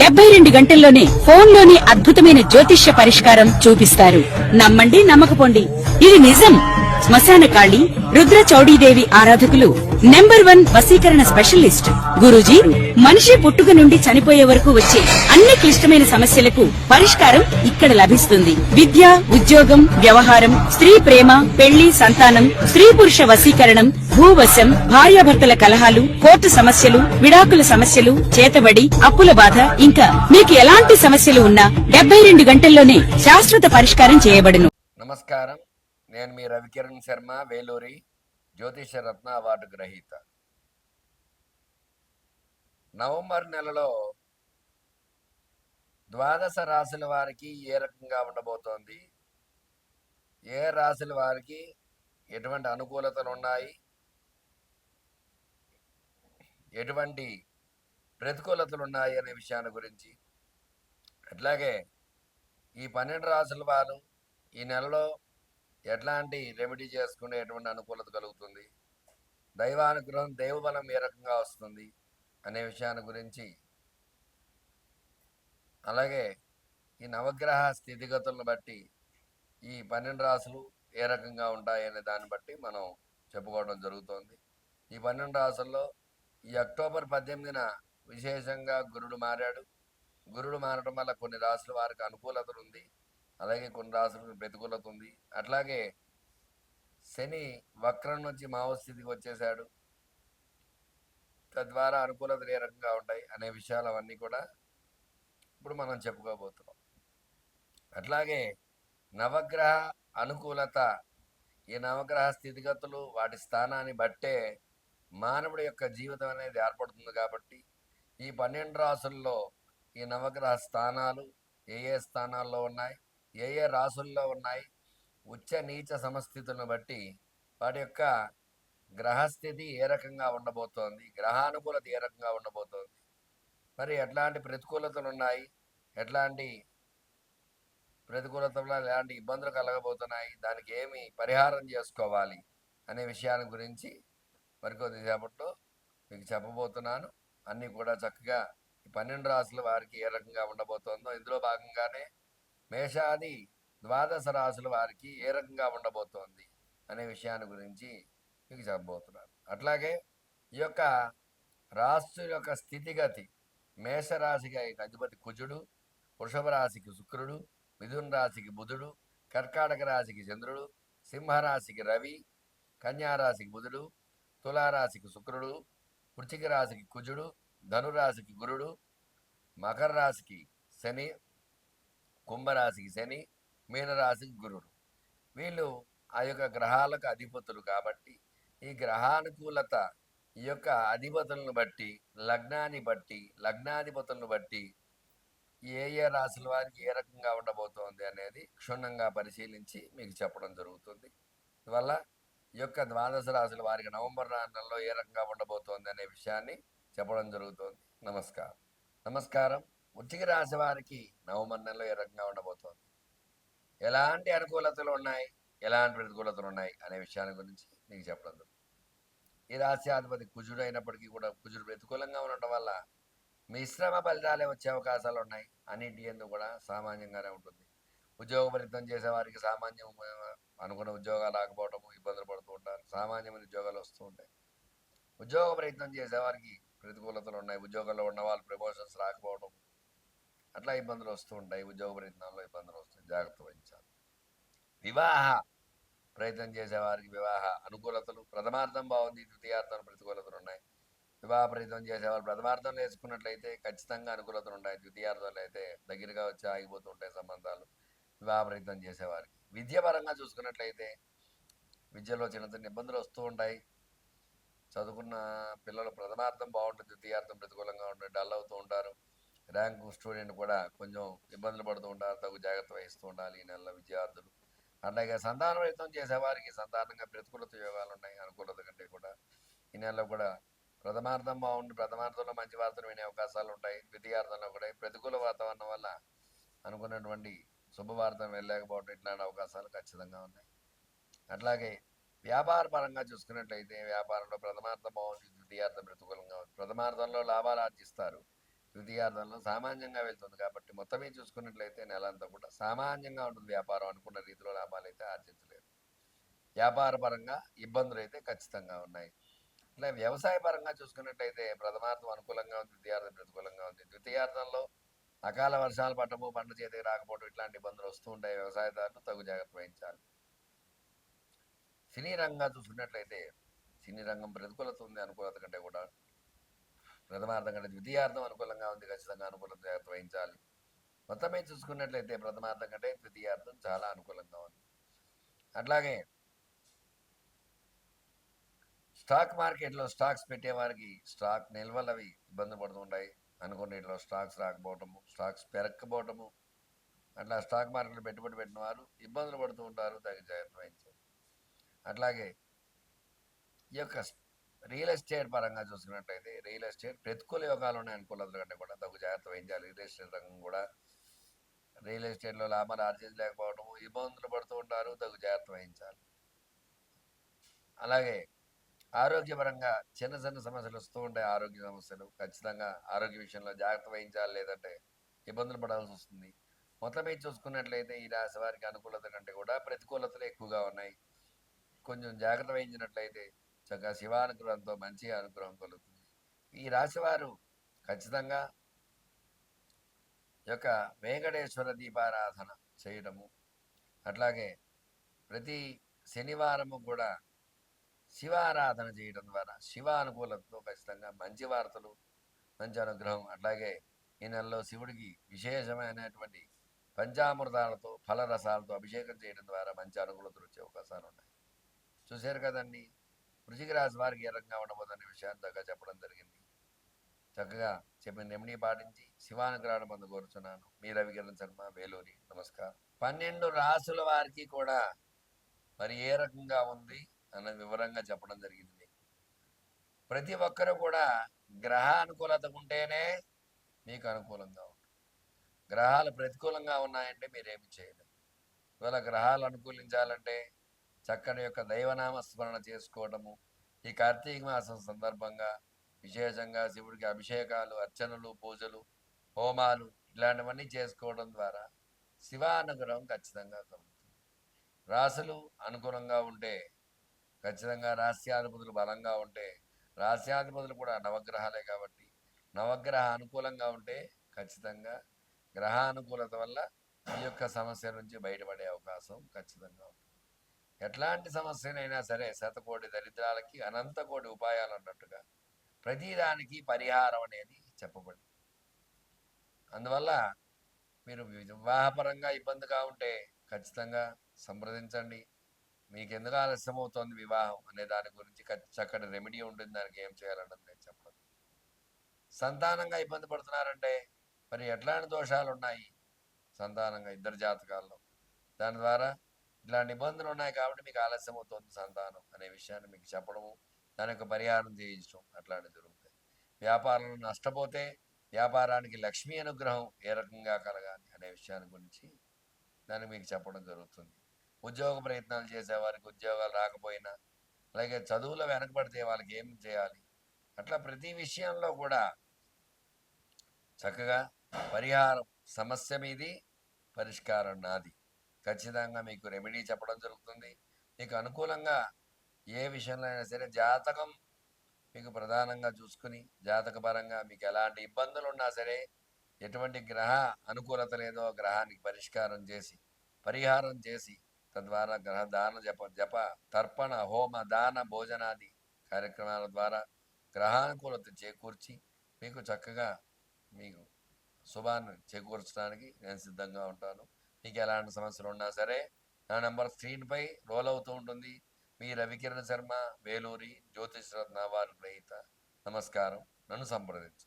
72 గంటల్లోనే ఫోన్లోని అద్భుతమైన జ్యోతిష్య పరిష్కారం చూపిస్తారు. నమ్మండి, నమ్మకపోండి, ఇది నిజం. శ్మశాన కాళి రుద్ర చౌడీదేవి ఆరాధకులు నంబర్ 1 వశీకరణ స్పెషలిస్ట్. గురూజీ మనిషి పుట్టుక నుండి చనిపోయే వరకు వచ్చే అన్ని క్లిష్టమైన సమస్యలకు పరిష్కారం ఇక్కడ లభిస్తుంది. విద్య, ఉద్యోగం, వ్యవహారం, స్త్రీ ప్రేమ, పెళ్లి, సంతానం, స్త్రీ పురుష వశీకరణం, భూవశం, భార్యాభర్తల కలహాలు, కోర్టు సమస్యలు, విడాకుల సమస్యలు, చేతబడి, అప్పుల బాధ, ఇంకా మీకు ఎలాంటి సమస్యలు ఉన్నా 72 గంటల్లోనే శాశ్వత పరిష్కారం చేయబడును. నమస్కారం, నేను మీ రవికిరణ్ శర్మ, వేలూరి, జ్యోతిష రత్న అవార్డు గ్రహీత. నవంబర్ నెలలో ద్వాదశ రాశుల వారికి ఏ రకంగా ఉండబోతోంది, ఏ రాశుల వారికి ఎటువంటి అనుకూలతలు ఉన్నాయి, ఎటువంటి ప్రతికూలతలు ఉన్నాయి అనే విషయాన్ని గురించి, అట్లాగే ఈ 12 రాశుల వారు ఈ నెలలో ఎట్లాంటి రెమెడీ చేసుకునే ఎటువంటి అనుకూలత కలుగుతుంది, దైవానుగ్రహం, దైవబలం ఏ రకంగా వస్తుంది అనే విషయాన్ని గురించి, అలాగే ఈ నవగ్రహ స్థితిగతులను బట్టి ఈ 12 రాశులు ఏ రకంగా ఉంటాయనే దాన్ని బట్టి మనం చెప్పుకోవడం జరుగుతోంది. ఈ 12 రాశుల్లో ఈ అక్టోబర్ 18న విశేషంగా గురుడు మారాడు. గురుడు మారడం వల్ల కొన్ని రాశుల వారికి అనుకూలత ఉంది, అలాగే కొన్ని రాశులకు ప్రతికూలత ఉంది. అట్లాగే శని వక్రం నుంచి మావస్థితికి వచ్చేసాడు. తద్వారా అనుకూలతలు ఏ రకంగా ఉంటాయి అనే విషయాలు అవన్నీ కూడా ఇప్పుడు మనం చెప్పుకోబోతున్నాం. అట్లాగే నవగ్రహ అనుకూలత, ఈ నవగ్రహ స్థితిగతులు వాటి స్థానాన్ని బట్టే మానవుడి యొక్క జీవితం అనేది ఏర్పడుతుంది. కాబట్టి ఈ 12 రాశుల్లో ఈ నవగ్రహ స్థానాలు ఏ ఏ స్థానాల్లో ఉన్నాయి, ఏ ఏ రాశుల్లో ఉన్నాయి, ఉచ్చ నీచ సమస్థితులను బట్టి వాటి యొక్క గ్రహస్థితి ఏ రకంగా ఉండబోతోంది, గ్రహానుకూలత ఏ రకంగా ఉండబోతోంది, మరి ఎట్లాంటి ప్రతికూలతలు ఉన్నాయి, ఎట్లాంటి ప్రతికూలతలు, ఎలాంటి ఇబ్బందులు కలగబోతున్నాయి, దానికి ఏమి పరిహారం చేసుకోవాలి అనే విషయాన్ని గురించి మరికొద్దిసేపట్లో మీకు చెప్పబోతున్నాను. అన్నీ కూడా చక్కగా ఈ 12 రాశుల వారికి ఏ రకంగా ఉండబోతోందో, ఇందులో భాగంగానే మేషాది ద్వాదశ రాశుల వారికి ఏ రకంగా ఉండబోతోంది అనే విషయాన్ని గురించి మీకు చెప్పబోతున్నాను. అట్లాగే ఈ యొక్క రాశి యొక్క స్థితిగతి, మేషరాశికి అధిపతి కుజుడు, వృషభ రాశికి శుక్రుడు, మిథున రాశికి బుధుడు, కర్కాటక రాశికి చంద్రుడు, సింహరాశికి రవి, కన్యారాశికి బుధుడు, తులారాశికి శుక్రుడు, వృశ్చిక రాశికి కుజుడు, ధనురాశికి గురుడు, మకర రాశికి శని, కుంభరాశికి శని, మీనరాశికి గురుడు. వీళ్ళు ఆ యొక్క గ్రహాలకు అధిపతులు. కాబట్టి ఈ గ్రహానుకూలత ఈ యొక్క అధిపతులను బట్టి, లగ్నాన్ని బట్టి, లగ్నాధిపతులను బట్టి ఏ ఏ రాశుల వారికి ఏ రకంగా ఉండబోతోంది అనేది క్షుణ్ణంగా పరిశీలించి మీకు చెప్పడం జరుగుతుంది. అందువల్ల ఈ యొక్క ద్వాదశ రాశుల వారికి నవంబర్ నెలలో ఏ రకంగా ఉండబోతోంది అనే విషయాన్ని చెప్పడం జరుగుతుంది. నమస్కారం. వృశ్చిక రాశి వారికి నవంబర్ నెలలో ఏ రకంగా ఉండబోతోంది, ఎలాంటి అనుకూలతలు ఉన్నాయి, ఎలాంటి ప్రతికూలతలు ఉన్నాయి అనే విషయాన్ని గురించి మీకు చెప్పడం జరుగుతుంది. ఈ రాశ్యాధిపతి కుజుడు అయినప్పటికీ కూడా కుజుడు ప్రతికూలంగా ఉండటం వల్ల మిశ్రమ ఫలితాలే వచ్చే అవకాశాలు ఉన్నాయి. అన్నింటి ఎందుకు కూడా సామాన్యంగానే ఉంటుంది. ఉద్యోగ ప్రయత్నం చేసే వారికి సామాన్యం అనుకున్న ఉద్యోగాలు రాకపోవటము, ఇబ్బందులు పడుతూ ఉంటారు. సామాన్యమైన ఉద్యోగాలు వస్తూ ఉంటాయి. ఉద్యోగ ప్రయత్నం చేసేవారికి ప్రతికూలతలు ఉన్నాయి. ఉద్యోగంలో ఉన్న వాళ్ళు ప్రమోషన్స్ రాకపోవడం, అట్లా ఇబ్బందులు వస్తూ ఉంటాయి. ఉద్యోగ ప్రయత్నాల్లో ఇబ్బందులు వస్తాయి, జాగ్రత్త వహించాలి. వివాహ ప్రయత్నం చేసేవారికి వివాహ అనుకూలతలు, ప్రథమార్థం బాగుంది, ద్వితీయార్థం ప్రతికూలతలు ఉన్నాయి. వివాహ ప్రయత్నం చేసేవారు ప్రథమార్థంలో వేసుకున్నట్లయితే ఖచ్చితంగా అనుకూలతలు ఉంటాయి. ద్వితీయార్థంలో అయితే దగ్గరగా వచ్చి ఆగిపోతూ ఉంటాయి సంబంధాలు. వివాహ ప్రయత్నం చేసేవారికి విద్యాపరంగా చూసుకున్నట్లయితే విద్యలో చిన్న చిన్న ఇబ్బందులు వస్తూ ఉంటాయి. చదువుకున్న పిల్లలు ప్రథమార్థం బాగుంటుంది, ద్వితీయార్థం ప్రతికూలంగా ఉంటుంది, డల్ అవుతూ ఉంటారు. ర్యాంకు స్టూడెంట్ కూడా కొంచెం ఇబ్బందులు పడుతూ ఉంటారు. తగు జాగ్రత్త వహిస్తూ ఉండాలి ఈ నెలలో విద్యార్థులు. అలాగే సంతాన ప్రయత్నం చేసేవారికి సంతానంగా ప్రతికూలత యోగాలు ఉన్నాయి. అనుకూలత కంటే కూడా ఈ నెలలో కూడా ప్రథమార్థం బాగుండి ప్రథమార్థంలో మంచి వార్తలు వినే అవకాశాలు ఉంటాయి. ద్వితీయార్థంలో కూడా ప్రతికూల వాతావరణం వల్ల అనుకున్నటువంటి శుభవార్త వెళ్ళలేకపోవడం, ఇట్లాంటి అవకాశాలు ఖచ్చితంగా ఉన్నాయి. అట్లాగే వ్యాపార పరంగా చూసుకున్నట్లయితే వ్యాపారంలో ప్రథమార్థం బాగుంది, ద్వితీయార్థం ప్రతికూలంగా ఉంది. ప్రథమార్థంలో లాభాలు ఆర్జిస్తారు, ద్వితీయార్థంలో సామాన్యంగా వెళ్తుంది కాబట్టి మొత్తం మీద చూసుకున్నట్లయితే నెల అంతా కూడా సామాన్యంగా ఉంటుంది వ్యాపారం. అనుకున్న రీతిలో లాభాలు అయితే ఆర్జించలేరు. వ్యాపార పరంగా ఇబ్బందులు అయితే ఖచ్చితంగా ఉన్నాయి. ఇట్లా వ్యవసాయ పరంగా చూసుకున్నట్లయితే ప్రథమార్థం అనుకూలంగా ఉంది, ద్వితీయార్థం ప్రతికూలంగా ఉంది. ద్వితీయార్థంలో అకాల వర్షాలు పట్టము, పంట చేతికి రాకపోవడం ఇట్లాంటి ఇబ్బందులు వస్తూ ఉంటాయి. వ్యవసాయదారులు తగు జాగ్రత్త వహించాలి. సినీ రంగంగా చూసుకున్నట్లయితే సినీ రంగం ప్రతికూలత ఉంది, అనుకూలత కంటే కూడా ప్రథమార్థం కంటే ద్వితీయార్థం అనుకూలంగా ఉంది. ఖచ్చితంగా అనుకూలత జాగ్రత్త వహించాలి. మొత్తం మీద చూసుకున్నట్లయితే ప్రథమార్థం కంటే ద్వితీయార్థం చాలా అనుకూలంగా ఉంది. అట్లాగే స్టాక్ మార్కెట్లో స్టాక్స్ పెట్టేవారికి స్టాక్ నిల్వలు అవి ఇబ్బంది పడుతుంటాయి. అనుకునేట్లో స్టాక్స్ రాకపోవటము, స్టాక్స్ పెరగకపోవటము, అట్లా స్టాక్ మార్కెట్లో పెట్టుబడి పెట్టిన వారు ఇబ్బందులు పడుతూ ఉంటారు. తగిన జాగ్రత్త వహించాలి. అట్లాగే ఈ యొక్క రియల్ ఎస్టేట్ పరంగా చూసుకున్నట్లయితే రియల్ ఎస్టేట్ ప్రతికూల యోగాలు ఉన్నాయి, అనుకూలత కంటే కూడా తగు జాగ్రత్త వహించాలి. రియల్ ఎస్టేట్ రంగం కూడా రియల్ ఎస్టేట్లో లాభాలు ఆర్జించలేకపోవడము, ఇబ్బందులు పడుతూ ఉంటారు. తగు జాగ్రత్త వహించాలి. అలాగే ఆరోగ్యపరంగా చిన్న చిన్న సమస్యలు వస్తూ ఉంటాయి. ఆరోగ్య సమస్యలు ఖచ్చితంగా ఆరోగ్య విషయంలో జాగ్రత్త వహించాలి, లేదంటే ఇబ్బందులు పడాల్సి వస్తుంది. మొత్తం మీద చూసుకున్నట్లయితే ఈ రాశి వారికి అనుకూలత కంటే కూడా ప్రతికూలతలు ఎక్కువగా ఉన్నాయి. కొంచెం జాగ్రత్త వహించినట్లయితే చక్కగా శివానుగ్రహంతో మంచి అనుగ్రహం కలుగుతుంది. ఈ రాశివారు ఖచ్చితంగా ఈ యొక్క వెంకటేశ్వర దీపారాధన చేయడము, అట్లాగే ప్రతి శనివారము కూడా శివారాధన చేయడం ద్వారా శివ అనుకూలతతో ఖచ్చితంగా మంచి వార్తలు, మంచి అనుగ్రహం, అట్లాగే ఈ నెలలో శివుడికి విశేషమైనటువంటి పంచామృతాలతో ఫలరసాలతో అభిషేకం చేయడం ద్వారా మంచి అనుకూలతలు వచ్చే అవకాశాలు ఉన్నాయి. చూశారు కదండి, వృశ్చిక రాశి వారికి ఏ రకంగా ఉండబోదనే విషయాన్ని చక్కగా చెప్పడం జరిగింది. చక్కగా చెప్పిన రెమెడీ పాటించి శివానుగ్రహాన్ని పొంద కోరుచున్నాను. మీ రవికిరణ్ శర్మ, వేలూరి. నమస్కారం. 12 రాసుల వారికి కూడా మరి ఏ రకంగా ఉంది అన్న వివరంగా చెప్పడం జరిగింది మీకు. ప్రతి ఒక్కరూ కూడా గ్రహ అనుకూలత ఉంటేనే మీకు అనుకూలంగా ఉంటుంది. గ్రహాలు ప్రతికూలంగా ఉన్నాయంటే మీరేమి చేయలేరు. ఇవాళ గ్రహాలు అనుకూలించాలంటే చక్కని యొక్క దైవనామ స్మరణ చేసుకోవడము, ఈ కార్తీక మాసం సందర్భంగా విశేషంగా శివుడికి అభిషేకాలు, అర్చనలు, పూజలు, హోమాలు ఇలాంటివన్నీ చేసుకోవడం ద్వారా శివానుగ్రహం ఖచ్చితంగా కలుగుతుంది. రాశులు అనుకూలంగా ఉంటే ఖచ్చితంగా రాస్యాధిపతులు బలంగా ఉంటే, రాస్యాధిపతులు కూడా నవగ్రహాలే కాబట్టి నవగ్రహ అనుకూలంగా ఉంటే ఖచ్చితంగా గ్రహానుకూలత వల్ల ఈ యొక్క సమస్య నుంచి బయటపడే అవకాశం ఖచ్చితంగా ఉంటుంది. ఎట్లాంటి సమస్యనైనా సరే శతకోటి దరిద్రాలకి అనంత కోటి ఉపాయాలు అన్నట్టుగా ప్రతిదానికి పరిహారం అనేది చెప్పబడింది. అందువల్ల మీరు వివాహపరంగా ఇబ్బందిగా ఉంటే ఖచ్చితంగా సంప్రదించండి. మీకు ఎందుకు ఆలస్యం అవుతుంది వివాహం అనే దాని గురించి చక్కటి రెమెడీ ఉంటుంది. దానికి ఏం చేయాలన్నది నేను చెప్పడం. సంతానంగా ఇబ్బంది పడుతున్నారంటే మరి ఎట్లాంటి దోషాలు ఉన్నాయి సంతానంగా ఇద్దరు జాతకాల్లో, దాని ద్వారా ఇట్లాంటి ఇబ్బందులు ఉన్నాయి కాబట్టి మీకు ఆలస్యం అవుతుంది సంతానం అనే విషయాన్ని మీకు చెప్పడము, దాని యొక్క పరిహారం చేయించడం అట్లాంటివి జరుగుతాయి. వ్యాపారంలో నష్టపోతే వ్యాపారానికి లక్ష్మీ అనుగ్రహం ఏ రకంగా కలగాలి అనే విషయాన్ని గురించి దాన్ని మీకు చెప్పడం జరుగుతుంది. ఉద్యోగ ప్రయత్నాలు చేసేవారికి ఉద్యోగాలు రాకపోయినా, అలాగే చదువులో వెనకబడితే వాళ్ళకి ఏం చేయాలి, అట్లా ప్రతి విషయంలో కూడా చక్కగా పరిహారం సమస్య మీది, పరిష్కారం నాది. ఖచ్చితంగా మీకు రెమెడీ చెప్పడం జరుగుతుంది. మీకు అనుకూలంగా ఏ విషయంలో అయినా సరే జాతకం మీకు ప్రధానంగా చూసుకుని జాతకపరంగా మీకు ఎలాంటి ఇబ్బందులు ఉన్నా సరే, ఎటువంటి గ్రహ అనుకూలత లేదో గ్రహానికి పరిష్కారం చేసి పరిహారం చేసి తద్వారా గ్రహ దాన జప తర్పణ హోమ దాన భోజనాది కార్యక్రమాల ద్వారా గ్రహానుకూలత చేకూర్చి మీకు చక్కగా మీకు శుభాన్ని చేకూర్చడానికి నేను సిద్ధంగా ఉంటాను. మీకు ఎలాంటి సమస్యలు ఉన్నా సరే నా నెంబర్ స్క్రీన్పై రోల్ అవుతూ ఉంటుంది. మీ రవికిరణ్ శర్మ, వేలూరి, జ్యోతిష్ రత్న వారి గ్రహీత. నమస్కారం. నన్ను సంప్రదించండి.